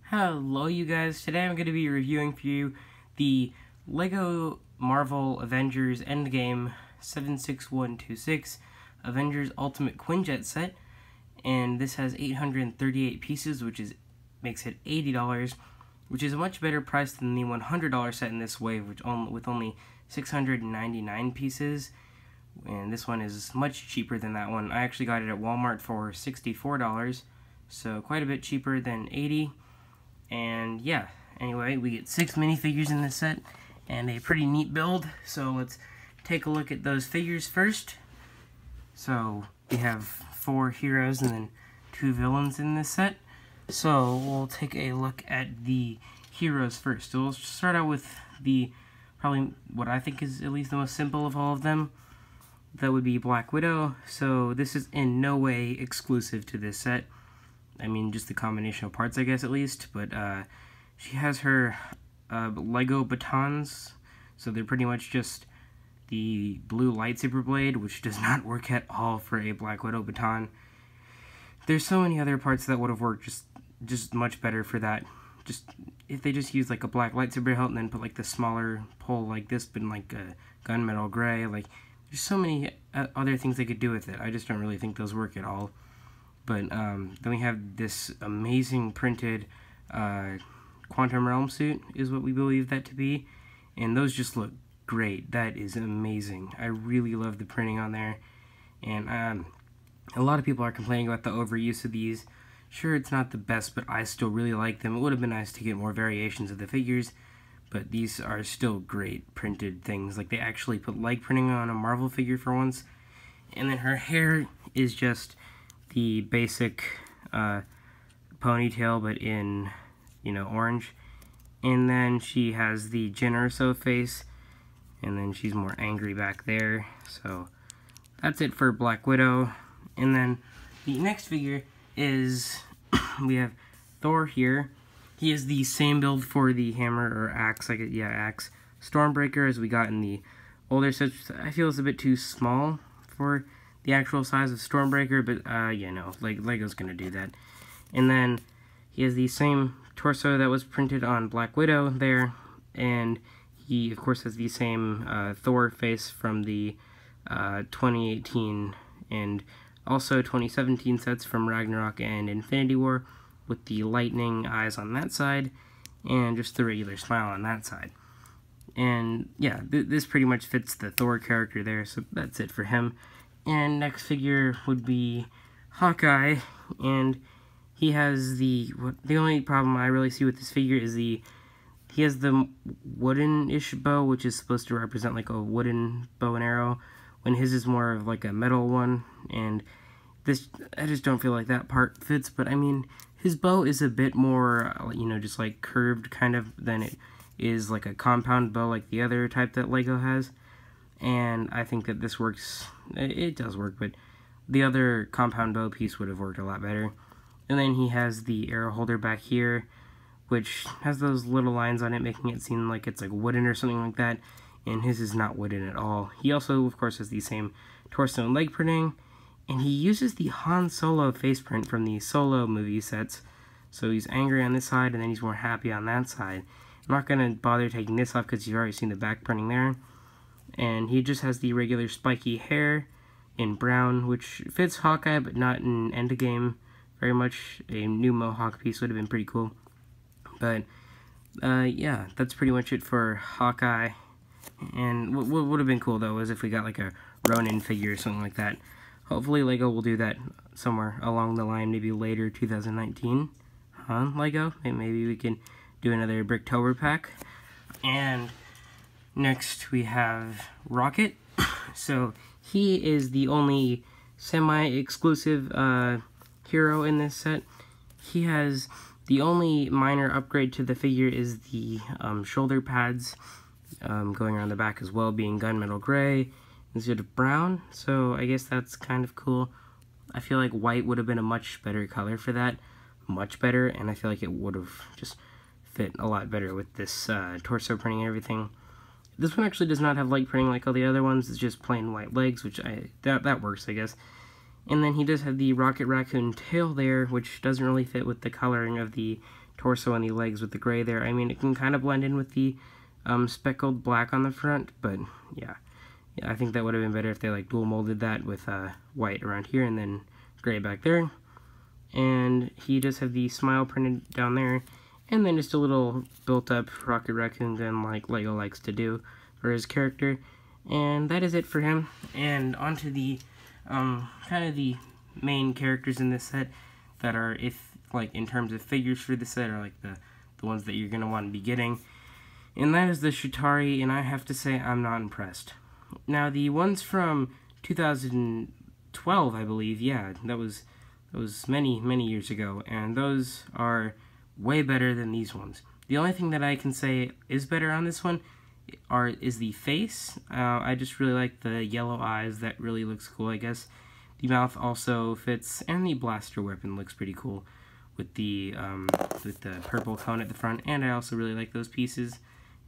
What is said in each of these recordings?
Hello you guys, today I'm going to be reviewing for you the LEGO Marvel Avengers Endgame 76126 Avengers Ultimate Quinjet set, and this has 838 pieces, which makes it $80, which is a much better price than the $100 set in this wave, with only 699 pieces, and this one is much cheaper than that one. I actually got it at Walmart for $64, so quite a bit cheaper than $80. And yeah, anyway, we get 6 minifigures in this set, and a pretty neat build, so let's take a look at those figures first. So, we have 4 heroes and then 2 villains in this set. So, we'll take a look at the heroes first. So, we'll start out with probably what I think is at least the most simple of all of them. That would be Black Widow. So, this is in no way exclusive to this set. I mean, just the combination of parts, I guess, at least, but she has her Lego batons, so they're pretty much just the blue lightsaber blade, which does not work at all for a Black Widow baton. There's so many other parts that would have worked just much better for that. Just if they just used like a black lightsaber hilt and then put like the smaller pole like this, but in like a gunmetal gray, like there's so many other things they could do with it. I just don't really think those work at all. But then we have this amazing printed Quantum Realm suit, is what we believe that to be. And those just look great. That is amazing. I really love the printing on there. And a lot of people are complaining about the overuse of these. Sure, it's not the best, but I still really like them. It would have been nice to get more variations of the figures, but these are still great printed things. Like, they actually put leg printing on a Marvel figure for once. And then her hair is just the basic ponytail, but in, orange. And then she has the Jyn Erso face, and then she's more angry back there. So that's it for Black Widow. And then the next figure is we have Thor here. He is the same build for the hammer or axe, axe Stormbreaker as we got in the older sets. I feel it's a bit too small for the actual size of Stormbreaker, but Lego's gonna do that. And then he has the same torso that was printed on Black Widow there, and he of course has the same Thor face from the 2018 and also 2017 sets from Ragnarok and Infinity War, with the lightning eyes on that side and just the regular smile on that side. And yeah, this pretty much fits the Thor character there, so that's it for him. And next figure would be Hawkeye, and he has the only problem I really see with this figure is he has the wooden-ish bow, which is supposed to represent like a wooden bow and arrow, when his is more of like a metal one, and I just don't feel like that part fits. But I mean, his bow is a bit more, just like curved kind of than it is like a compound bow like the other type that Lego has. And I think that this works. It does work, but the other compound bow piece would have worked a lot better. And then he has the arrow holder back here, which has those little lines on it, making it seem like it's like wooden or something like that. And his is not wooden at all. He also, of course, has the same torso and leg printing. And he uses the Han Solo face print from the Solo movie sets. So he's angry on this side, and then he's more happy on that side. I'm not going to bother taking this off because you've already seen the back printing there. And he just has the regular spiky hair in brown, which fits Hawkeye, but not in Endgame very much. A new mohawk piece would have been pretty cool. But, yeah, that's pretty much it for Hawkeye. And what would have been cool, though, is if we got, like, a Ronin figure or something like that. Hopefully Lego will do that somewhere along the line, maybe later 2019. Lego? Maybe we can do another Bricktober pack. And next we have Rocket. So he is the only semi-exclusive hero in this set. He has the only minor upgrade to the figure is the shoulder pads going around the back as well, being gunmetal gray instead of brown. So I guess that's kind of cool. I feel like white would have been a much better color for that. Much better, and I feel like it would have just fit a lot better with this torso printing and everything. This one actually does not have leg printing like all the other ones. It's just plain white legs, which that works, I guess. And then he does have the Rocket Raccoon tail there, which doesn't really fit with the coloring of the torso and the legs with the gray there. I mean, it can kind of blend in with the speckled black on the front, but yeah, I think that would have been better if they like dual molded that with white around here and then gray back there. And he does have the smile printed down there, and then just a little built up Rocket Raccoon gun like Lego likes to do for his character. And that is it for him. And onto the kind of the main characters in this set that are, if like in terms of figures for the set, are like the ones that you're gonna want to be getting. And that is the Chitauri, and I have to say I'm not impressed. Now the ones from 2012, I believe, yeah, that was many years ago, and those are way better than these ones. The only thing that I can say is better on this one is the face. I just really like the yellow eyes. That really looks cool, I guess. The mouth also fits, and the blaster weapon looks pretty cool with the purple cone at the front. And I also really like those pieces,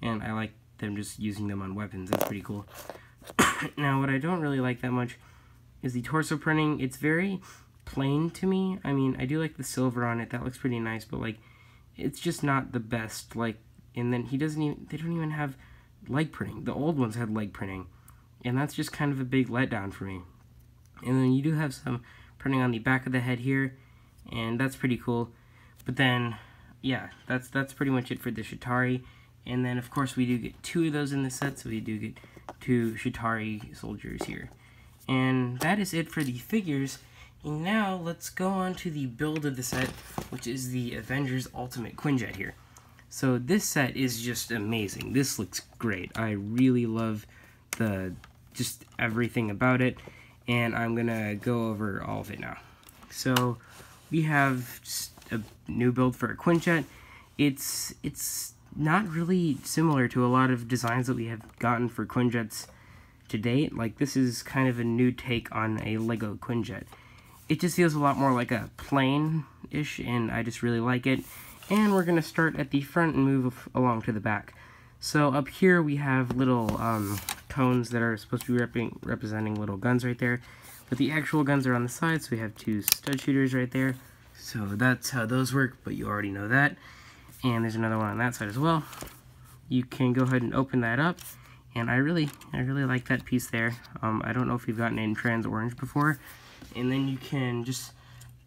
and I like them just using them on weapons. That's pretty cool. Now, what I don't really like that much is the torso printing. It's very plain to me. I mean, I do like the silver on it. That looks pretty nice, but like, it's just not the best. Like, and then they don't even have leg printing. The old ones had leg printing, and that's just kind of a big letdown for me. And then you do have some printing on the back of the head here, and that's pretty cool. But then, yeah, that's pretty much it for the Chitauri. And then, of course, we do get 2 of those in the set, so we do get 2 Chitauri soldiers here. And that is it for the figures. And now, let's go on to the build of the set, which is the Avengers Ultimate Quinjet here. So this set is just amazing. This looks great. I really love just everything about it, and I'm gonna go over all of it now. So we have just a new build for a Quinjet. It's not really similar to a lot of designs that we have gotten for Quinjets to date. Like, this is kind of a new take on a Lego Quinjet. It just feels a lot more like a plane-ish, and I just really like it. And we're going to start at the front and move along to the back. So up here we have little cones that are supposed to be representing little guns right there. But the actual guns are on the side, so we have 2 stud shooters right there. So that's how those work, but you already know that. And there's another one on that side as well. You can go ahead and open that up. And I really like that piece there. I don't know if you've gotten it in trans orange before. And then you can just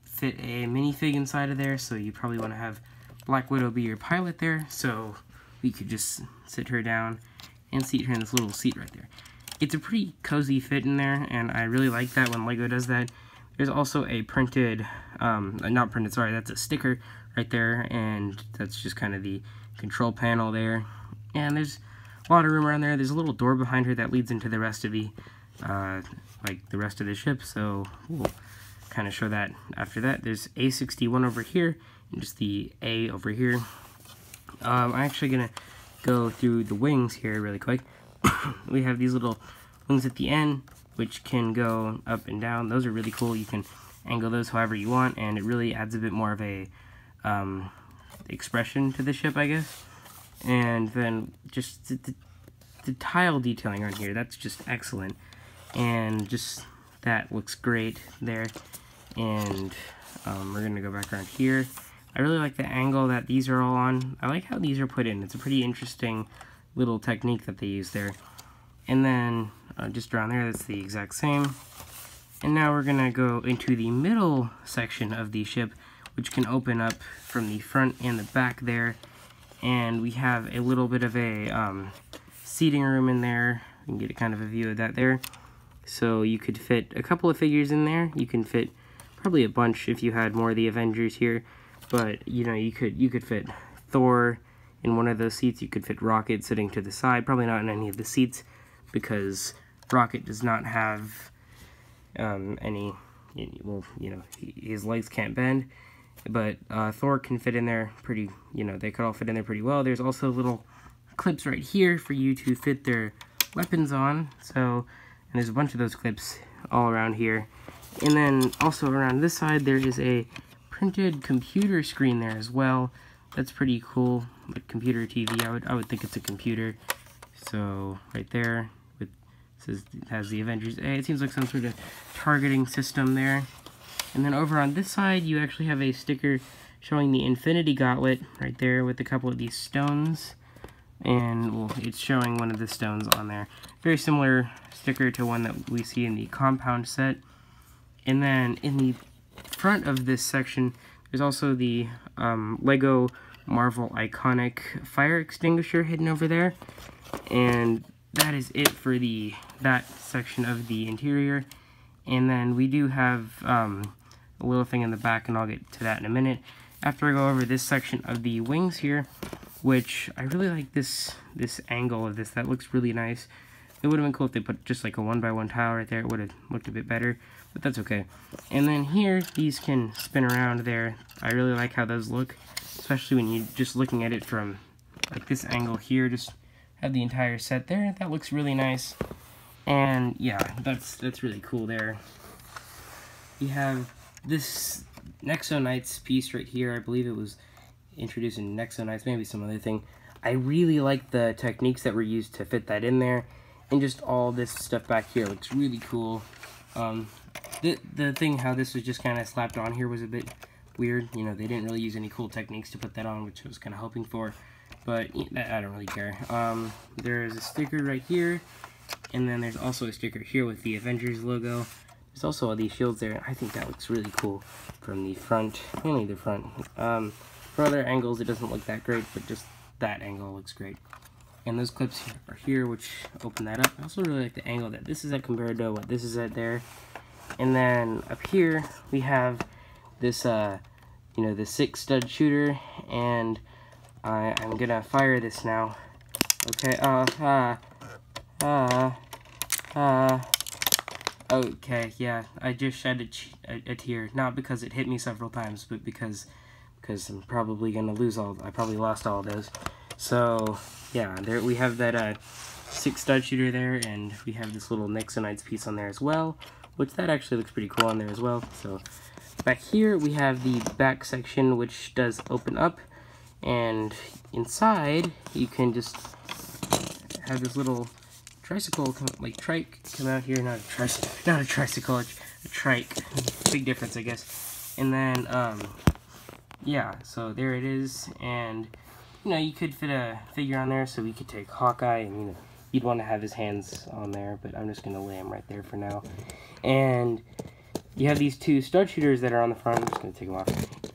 fit a minifig inside of there, so you probably want to have Black Widow be your pilot there, so we could just sit her down and seat her in this little seat right there. It's a pretty cozy fit in there, and I really like that when Lego does that. There's also a printed, not printed, sorry, that's a sticker right there, and that's just kind of the control panel there. And there's a lot of room around there. There's a little door behind her that leads into the rest of the, like the rest of the ship, so we'll kind of show that after that. There's A61 over here, and just the A over here. I'm actually going to go through the wings here really quick. We have these little wings at the end, which can go up and down. Those are really cool. You can angle those however you want, and it really adds a bit more of a expression to the ship, I guess. And then just the tile detailing on here, that's just excellent. And just that looks great there. And we're going to go back around here. I really like the angle that these are all on. I like how these are put in. It's a pretty interesting little technique that they use there. And then just around there, that's the exact same. And now we're going to go into the middle section of the ship, which can open up from the front and the back there. And we have a little bit of a seating room in there. You can get a kind of a view of that there. So you could fit a couple of figures in there. You can fit probably a bunch if you had more of the Avengers here. But, you know, you could fit Thor in one of those seats. You could fit Rocket sitting to the side. Probably not in any of the seats, because Rocket does not have any, well, you know, his legs can't bend. But Thor can fit in there pretty, you know, they could all fit in there pretty well. There's also little clips right here for you to fit their weapons on. So, and there's a bunch of those clips all around here. And then also around this side, there is a printed computer screen there as well. That's pretty cool, like computer TV. I would think it's a computer. So right there, it has the Avengers A. It seems like some sort of targeting system there. And then over on this side, you actually have a sticker showing the Infinity Gauntlet right there with a couple of these stones. And well, it's showing one of the stones on there. Very similar sticker to one that we see in the compound set. And then in the front of this section, there's also the Lego Marvel Iconic fire extinguisher hidden over there. And that is it for that section of the interior. And then we do have a little thing in the back, and I'll get to that in a minute. After I go over this section of the wings here, which I really like this angle of this. That looks really nice. It would have been cool if they put just like a 1x1 tile right there. It would have looked a bit better, but that's okay. And then here, these can spin around there. I really like how those look, especially when you're just looking at it from like this angle here. Just have the entire set there. That looks really nice. And yeah, that's really cool there. You have this Nexo Knights piece right here. I believe it was introduced in Nexo Knights, maybe some other thing. I really like the techniques that were used to fit that in there, and just all this stuff back here looks really cool. The thing how this was just kind of slapped on here was a bit weird. You know, they didn't really use any cool techniques to put that on, which I was kind of hoping for, but I don't really care. There's a sticker right here, and then there's also a sticker here with the Avengers logo. There's also all these shields there. I think that looks really cool from the front, mainly the front. For other angles, it doesn't look that great, but just that angle looks great. And those clips are here, which open that up. I also really like the angle that this is at compared to what this is at there. And then up here, we have this, you know, the 6-stud shooter, and I'm gonna fire this now. Okay, okay, yeah, I just shed a tear, not because it hit me several times, but because I'm probably gonna lose I probably lost all of those. So yeah, there we have that 6-stud shooter there, and we have this little Nexo Knights piece on there as well, which that actually looks pretty cool on there as well. So back here we have the back section, which does open up, and inside you can just have this little tricycle, like trike, come out here. Not a tricycle, a trike. Big difference, I guess. And then yeah, so there it is, and you know, you could fit a figure on there, so we could take Hawkeye, and you know, you'd want to have his hands on there, but I'm just gonna lay him right there for now. And you have these 2 stud shooters that are on the front. I'm just gonna take them off.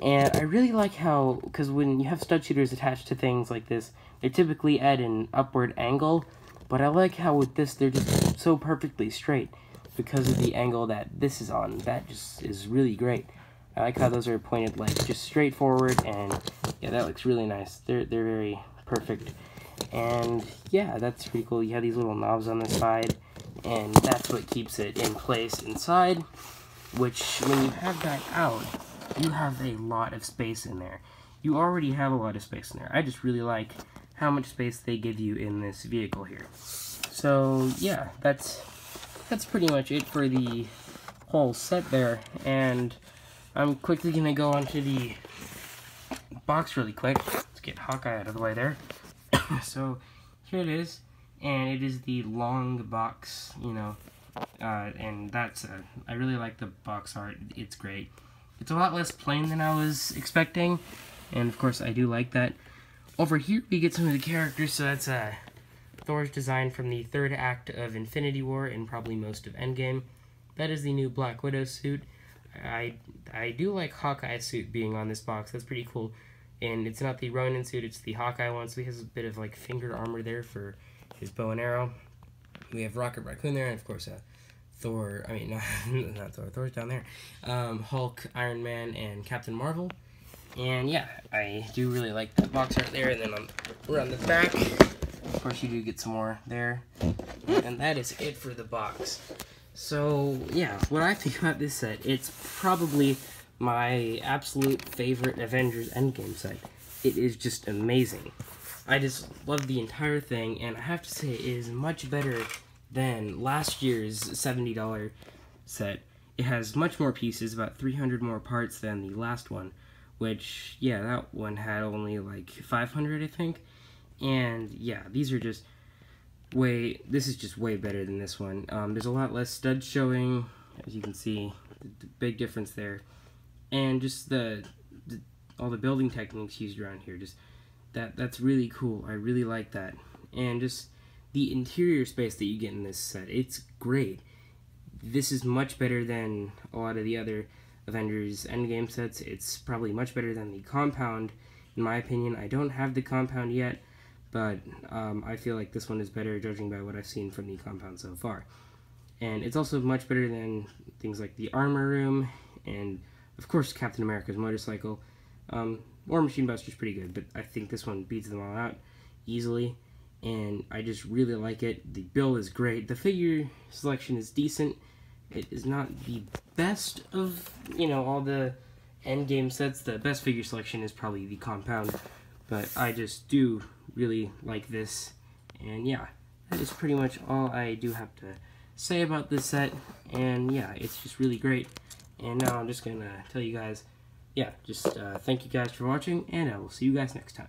And I really like how, because when you have stud shooters attached to things like this, they're typically at an upward angle, but I like how with this they're just so perfectly straight because of the angle that this is on. That just is really great. I like how those are pointed like just straight forward, and yeah, that looks really nice. They're very perfect. And yeah, that's pretty cool. You have these little knobs on the side, and that's what keeps it in place inside, which when you have that out, you have a lot of space in there. You already have a lot of space in there. I just really like how much space they give you in this vehicle here. So yeah, that's pretty much it for the whole set there, and I'm quickly gonna go onto the box really quick. Let's get Hawkeye out of the way there. So here it is, and it is the long box, you know, and that's I really like the box art. It's great. It's a lot less plain than I was expecting, and of course I do like that. Over here we get some of the characters. So that's Thor's design from the 3rd act of Infinity War and probably most of Endgame. That is the new Black Widow suit. I do like Hawkeye's suit being on this box. That's pretty cool. And it's not the Ronin suit, it's the Hawkeye one, so he has a bit of like finger armor there for his bow and arrow. We have Rocket Raccoon there, and of course Thor, I mean, not Thor, Thor's down there. Hulk, Iron Man, and Captain Marvel. And yeah, I do really like that box right there. And then we're on the back. Of course, you do get some more there. And that is it for the box. So yeah, what I think about this set, it's probably my absolute favorite Avengers Endgame set. It is just amazing. I just love the entire thing, and I have to say it is much better than last year's $70 set. It has much more pieces, about 300 more parts than the last one, which, yeah, that one had only like 500, I think. And yeah, these are just this is just way better than this one. There's a lot less studs showing, as you can see, the big difference there. And just the all the building techniques used around here. Just that's really cool. I really like that. And just the interior space that you get in this set, it's great. This is much better than a lot of the other Avengers Endgame sets. It's probably much better than the compound, in my opinion. I don't have the compound yet, but I feel like this one is better judging by what I've seen from the compound so far. And it's also much better than things like the armor room and, of course, Captain America's motorcycle. War Machine Buster's pretty good, but I think this one beats them all out easily, and I just really like it. The build is great. The figure selection is decent. It is not the best of, all the Endgame sets. The best figure selection is probably the compound, but I just do really like this. And yeah, that is pretty much all I do have to say about this set. And yeah, it's just really great. And now I'm just gonna tell you guys, yeah, just thank you guys for watching, and I will see you guys next time.